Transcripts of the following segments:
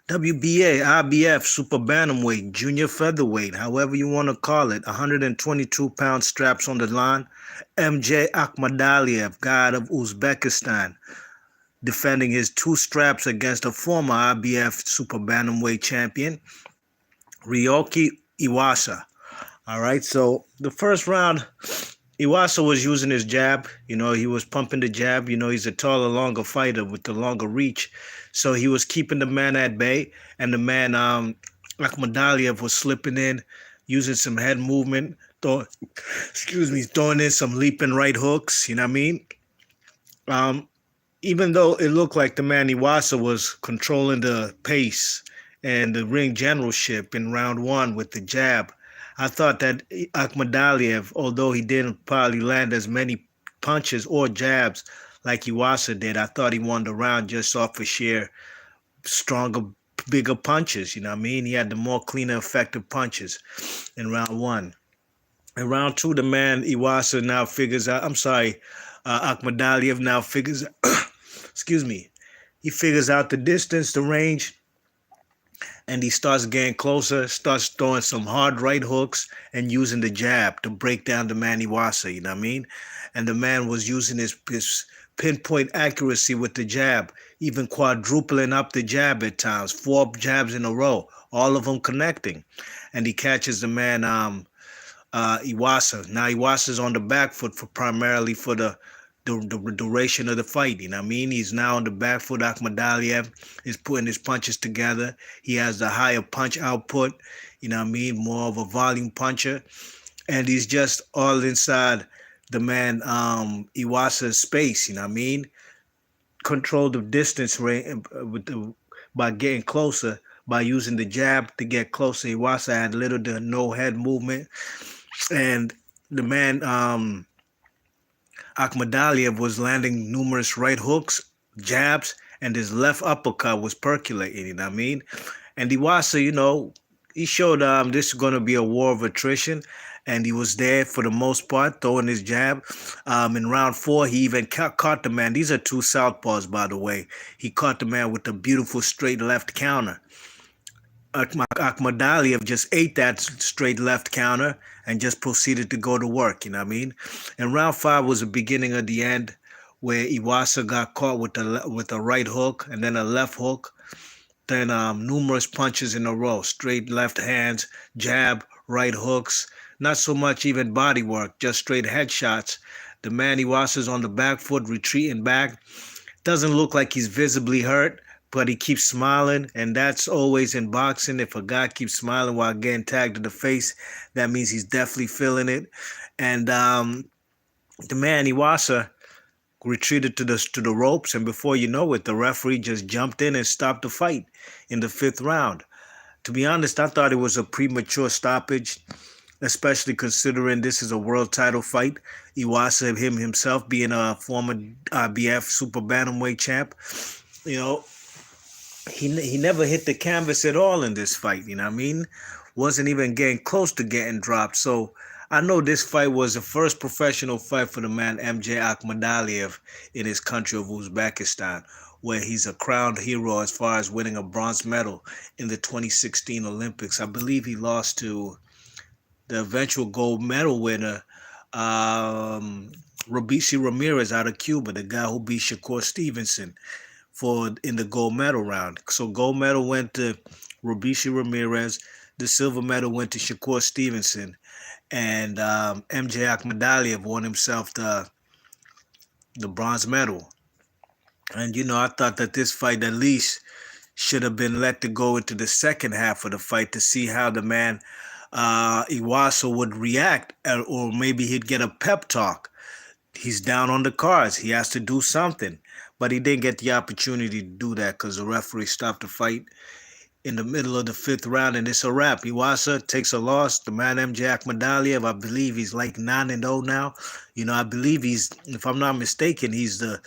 WBA, IBF, Super Bantamweight, Junior Featherweight, however you want to call it, 122-pound straps on the line. MJ Akhmadaliev, god of Uzbekistan, defending his two straps against a former IBF Super Bantamweight champion, Ryosuke Iwasa. All right, so the first round, Iwasa was using his jab. He was pumping the jab. He's a taller, longer fighter with the longer reach. So he was keeping the man at bay. And the man, Akhmadaliev, was slipping in, using some head movement, throwing in some leaping right hooks. You know what I mean? Um, Even though it looked like the man Iwasa was controlling the pace and the ring generalship in round one with the jab, I thought that Akhmadaliev, although he didn't probably land as many punches or jabs like Iwasa did, I thought he won the round just off of sheer stronger, bigger punches. You know what I mean? He had the more cleaner, effective punches in round one. In round two, the man Iwasa now figures out, Akhmadaliev now figures excuse me, he figures out the distance, the range, and he starts getting closer, starts throwing some hard right hooks and using the jab to break down the man Iwasa, you know what I mean? And the man was using his pinpoint accuracy with the jab, even quadrupling up the jab at times, 4 jabs in a row, all of them connecting. And he catches the man Iwasa. Now Iwasa's on the back foot primarily for the duration of the fight. You know what I mean? He's now on the back foot. Akhmadaliev is putting his punches together. He has the higher punch output. You know what I mean? More of a volume puncher. And he's just all inside the man Iwasa's space. You know what I mean? Control the distance by getting closer, by using the jab to get closer. Iwasa had little to no head movement. And the man Akhmadaliev was landing numerous right hooks, jabs, and his left uppercut was percolating, you know what I mean? And Iwasa, he showed this is going to be a war of attrition, and he was there for the most part, throwing his jab. In round 4, he even caught the man. These are two southpaws, by the way. He caught the man with a beautiful straight left counter. Akhmadaliev just ate that straight left counter and just proceeded to go to work, you know what I mean? And round 5 was the beginning of the end, where Iwasa got caught with a right hook and then a left hook, then numerous punches in a row, straight left hands, jab, right hooks, not so much even body work, just straight headshots. The man Iwasa's on the back foot, retreating back. Doesn't look like he's visibly hurt, but he keeps smiling, and that's always in boxing. If a guy keeps smiling while getting tagged in the face, that means he's definitely feeling it. And the man Iwasa retreated to the ropes, and before you know it, the referee just jumped in and stopped the fight in the 5th round. To be honest, I thought it was a premature stoppage, especially considering this is a world title fight. Iwasa, himself being a former IBF Super Bantamweight champ, he never hit the canvas at all in this fight, you know what I mean? Wasn't even getting close to getting dropped. So I know this fight was the first professional fight for the man MJ Akhmadaliev in his country of Uzbekistan, where he's a crowned hero as far as winning a bronze medal in the 2016 Olympics. I believe he lost to the eventual gold medal winner, Robeisy Ramirez out of Cuba, the guy who beat Shakur Stevenson in the gold medal round. So gold medal went to Robeisy Ramirez, the silver medal went to Shakur Stevenson, and MJ Akhmadaliev won himself the bronze medal. And I thought that this fight at least should have been let to go into the second half of the fight to see how the man Iwasa would react, or maybe he'd get a pep talk. He's down on the cards. He has to do something. But he didn't get the opportunity to do that because the referee stopped the fight in the middle of the 5th round, and it's a wrap. Iwasa takes a loss. The man MJ Akhmadaliev, I believe he's like 9-0 now. I believe if I'm not mistaken, he's the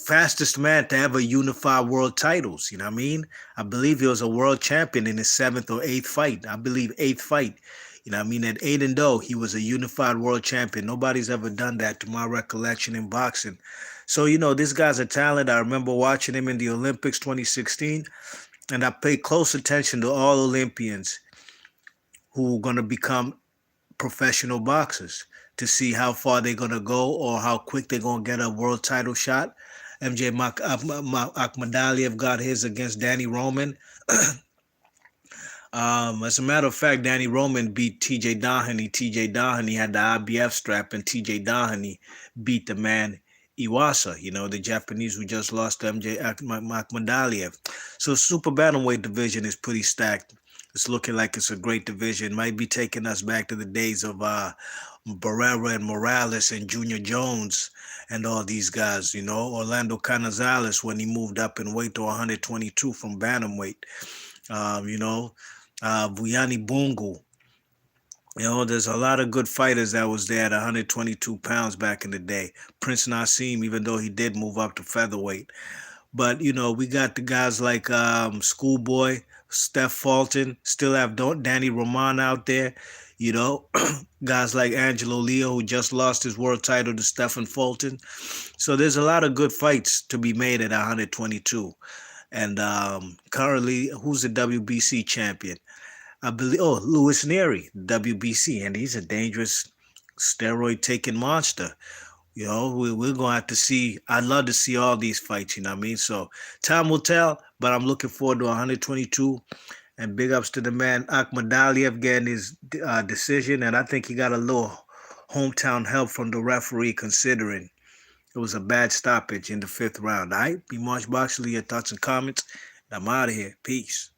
fastest man to ever unify world titles. You know what I mean? I believe he was a world champion in his 7th or 8th fight. I believe 8th fight. You know what I mean? At 8-0, he was a unified world champion. Nobody's ever done that to my recollection in boxing. So, this guy's a talent. I remember watching him in the Olympics 2016, and I paid close attention to all Olympians who are going to become professional boxers to see how far they're going to go or how quick they're going to get a world title shot. Akhmadaliev got his against Danny Roman. As a matter of fact, Danny Roman beat TJ Doheny. TJ Doheny had the IBF strap, and TJ Doheny beat the man Iwasa, the Japanese who just lost to MJ Akhmadaliev. So super bantamweight division is pretty stacked. It's looking like it's a great division. Might be taking us back to the days of Barrera and Morales and Junior Jones and all these guys, Orlando Canizales when he moved up in weight to 122 from bantamweight. Vuyani Bungu. There's a lot of good fighters that was there at 122 pounds back in the day. Prince Nassim, even though he did move up to featherweight. But, we got the guys like Schoolboy, Steph Fulton, still have Danny Roman out there. Guys like Angelo Leo, who just lost his world title to Stephen Fulton. So there's a lot of good fights to be made at 122. And currently, who's the WBC champion? I believe, Louis Nery, WBC, and he's a dangerous steroid-taking monster. We're going to have to see. I'd love to see all these fights, you know what I mean? So time will tell, but I'm looking forward to 122. And big ups to the man, Akhmadaliev, getting his decision. And I think he got a little hometown help from the referee, considering it was a bad stoppage in the 5th round. All right? Be March Boxley, your thoughts and comments. I'm out of here. Peace.